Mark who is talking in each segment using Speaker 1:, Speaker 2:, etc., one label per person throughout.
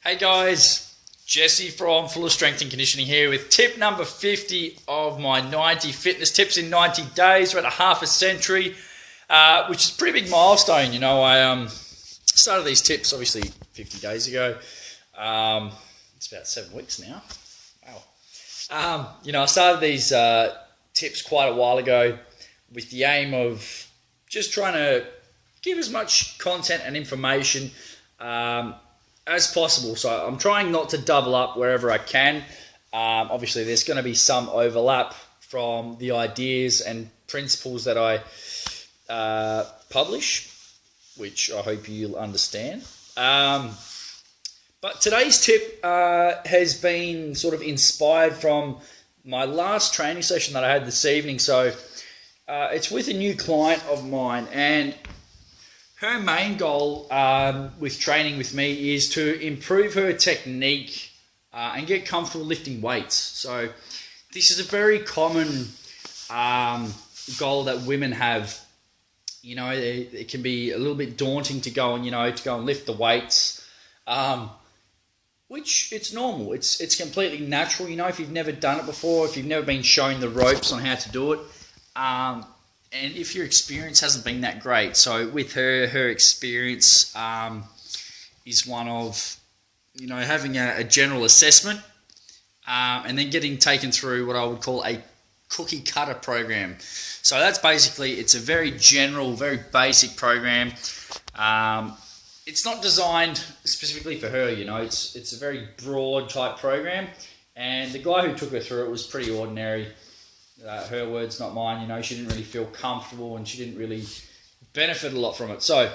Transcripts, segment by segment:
Speaker 1: Hey guys, Jesse from Fulla Strength and Conditioning here with tip number 50 of my 90 fitness tips in 90 days. We're at a half a century, which is a pretty big milestone. You know, I started these tips obviously 50 days ago. It's about 7 weeks now. Wow. I started these tips quite a while ago with the aim of just trying to give as much content and information as possible. So I'm trying not to double up wherever I can. Obviously, there's going to be some overlap from the ideas and principles that I publish, which I hope you'll understand. But today's tip has been sort of inspired from my last training session that I had this evening. So it's with a new client of mine, and her main goal with training with me is to improve her technique and get comfortable lifting weights. So this is a very common goal that women have. You know, it can be a little bit daunting to go and lift the weights, which it's normal. It's completely natural. You know, if you've never done it before, if you've never been shown the ropes on how to do it, and if your experience hasn't been that great. So with her experience is one of, having a general assessment and then getting taken through what I would call a cookie cutter program. So that's basically, it's a very general, very basic program. It's not designed specifically for her, it's a very broad type program. And the guy who took her through it was pretty ordinary. Her words, not mine. She didn't really feel comfortable and she didn't really benefit a lot from it. So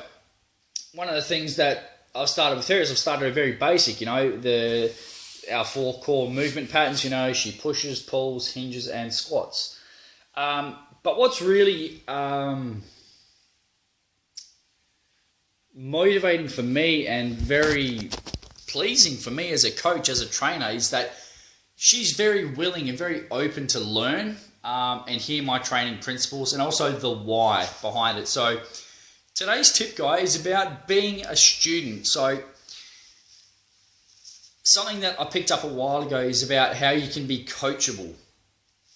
Speaker 1: one of the things that I've started with her is I've started her very basic, our 4 core movement patterns. She pushes, pulls, hinges and squats. But what's really motivating for me and very pleasing for me as a coach, as a trainer, is that she's very willing and very open to learn and hear my training principles and also the why behind it. So today's tip, guys, is about being a student. So something that I picked up a while ago is about how you can be coachable.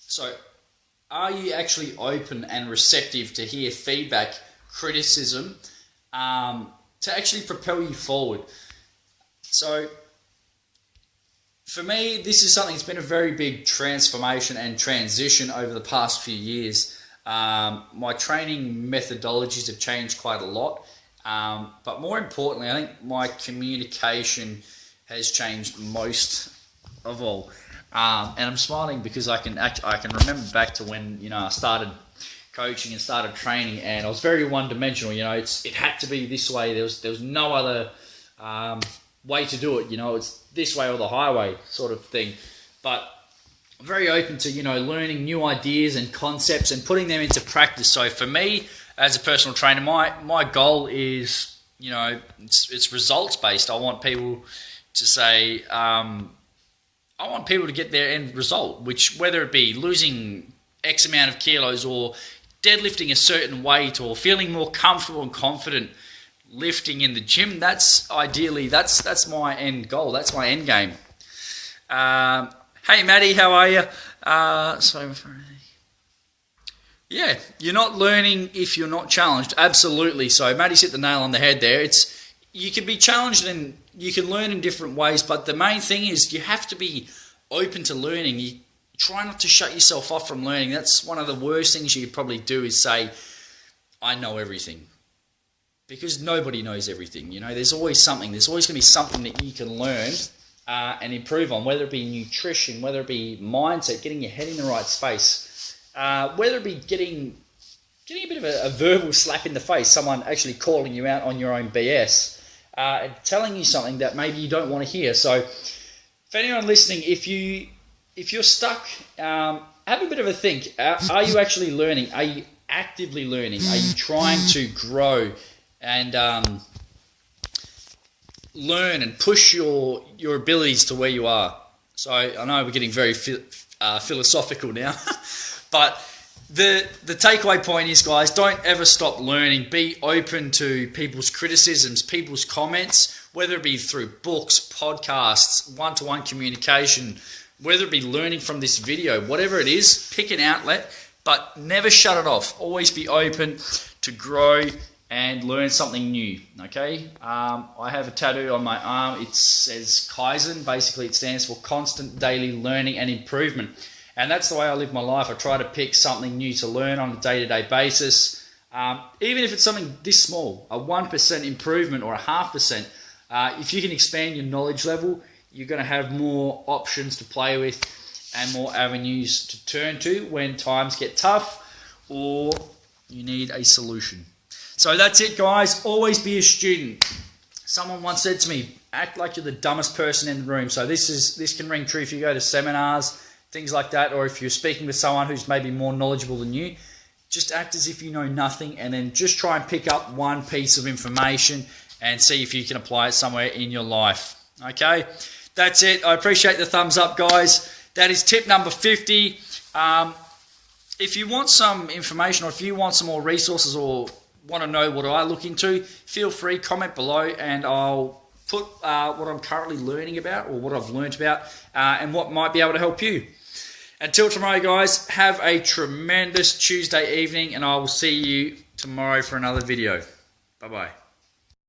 Speaker 1: So are you actually open and receptive to hear feedback, criticism, to actually propel you forward? So for me, this is something that's been a very big transformation and transition over the past few years. My training methodologies have changed quite a lot, but more importantly, I think my communication has changed most of all. And I'm smiling because I can remember back to when I started coaching and started training, and I was very one-dimensional. It had to be this way. There was no other way to do it. It's this way or the highway sort of thing. But I'm very open to learning new ideas and concepts and putting them into practice. So for me as a personal trainer, my goal is it's results based. I want people to say I want people to get their end result, which whether it be losing X amount of kilos or deadlifting a certain weight or feeling more comfortable and confident lifting in the gym, that's my end goal. That's my end game. Hey Maddie, how are you? Yeah, you're not learning if you're not challenged. Absolutely. So Maddie's hit the nail on the head there. You can be challenged and you can learn in different ways, but the main thing is you have to be open to learning. You try not to shut yourself off from learning. That's one of the worst things you could probably do, is say, I know everything. Because nobody knows everything. There's always something. There's always going to be something that you can learn and improve on, whether it be nutrition, whether it be mindset, getting your head in the right space, whether it be getting a bit of a verbal slap in the face, someone actually calling you out on your own BS, and telling you something that maybe you don't want to hear. So for anyone listening, if you're stuck, have a bit of a think. Are you actually learning? Are you actively learning? Are you trying to grow and learn and push your abilities to where you are? So I know we're getting very philosophical now, but the takeaway point is, guys, don't ever stop learning. Be open to people's criticisms, people's comments, whether it be through books, podcasts, one-to-one communication, whether it be learning from this video, whatever it is, pick an outlet, but never shut it off. Always be open to grow and learn something new, okay? I have a tattoo on my arm. It says Kaizen. Basically, it stands for constant daily learning and improvement. And that's the way I live my life. I try to pick something new to learn on a day-to-day basis. Even if it's something this small, a 1% improvement or a 0.5%, if you can expand your knowledge level, you're going to have more options to play with and more avenues to turn to when times get tough or you need a solution. So that's it, guys. Always be a student. Someone once said to me, act like you're the dumbest person in the room. So this can ring true if you go to seminars, things like that, or if you're speaking with someone who's maybe more knowledgeable than you. Just act as if you know nothing, and then just try and pick up one piece of information and see if you can apply it somewhere in your life. Okay, that's it. I appreciate the thumbs up, guys. That is tip number 50. If you want some information, or if you want some more resources, or want to know what I look into, feel free, comment below, and I'll put what I'm currently learning about, or what I've learned about, and what might be able to help you. Until tomorrow, guys, have a tremendous Tuesday evening, and I will see you tomorrow for another video. Bye-bye.